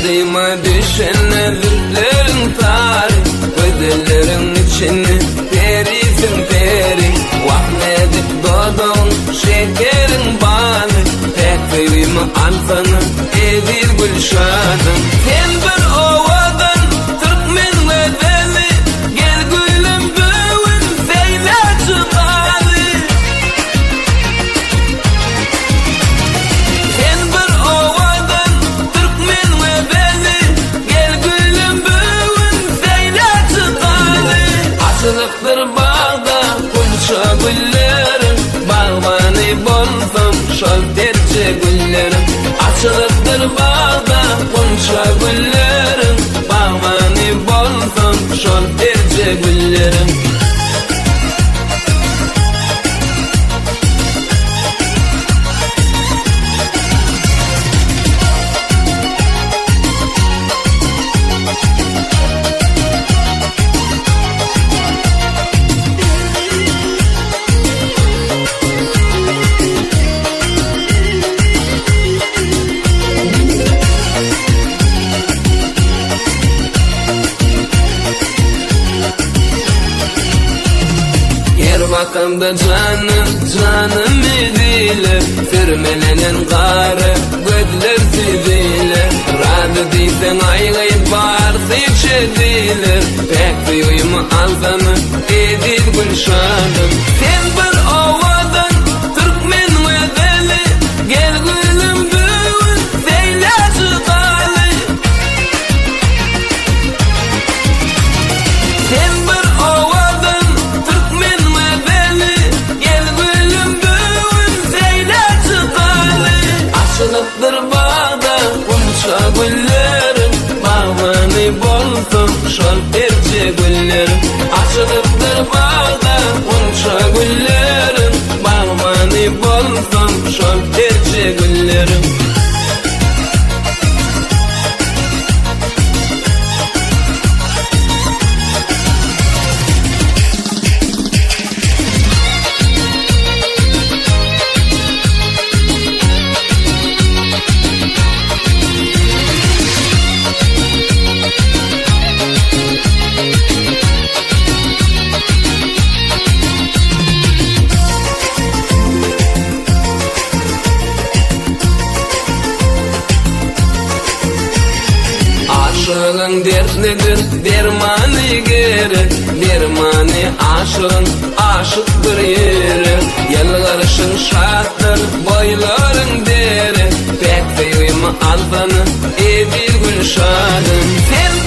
Gözüme düşen özürlerin tarih, gözlerin içini perisin peri. Vahmedik dodon şekerin bani, pek sevimi alfanı evil gülşadın. Sen bir ovadan Türkmen vedeli, gel gülüm büyün zeylacı bani. Sen bir ovadan Türkmen vedeli, gel gülüm büyün zeylacı bani. Açılıktır bağda kunça güllerim, bağbani bolsam şol terce güllerim. Açılıktır bağda kunça güllerim, bağbani bolsam şol terce güllerim. Vakımda canım edilir, sürmelenen garı gözler sizilir. Razı deysen aygayıp varsa içedilir, pek suyumu alsanı edil gülşadım. Sen bir ovadan Türkmen vedeli, gel gülüm büyün zeylacı dali. Sen bir ovadan Türkmen vedeli, gel gülüm büyün zeylacı dali. Açılıktır bağda kunça güllerim, bağbani bolsam şol terce güllerim. Açılıktır bağda kunça güllerim, bağbani bolsam şol terce güllerim. Aşığın dertlidir, dermanı gerek, dermanı aşığın aşıktır yeri. Yalvarışın şarttır, boyların deri, pek sevimi alfanı edil gülşadın. Sen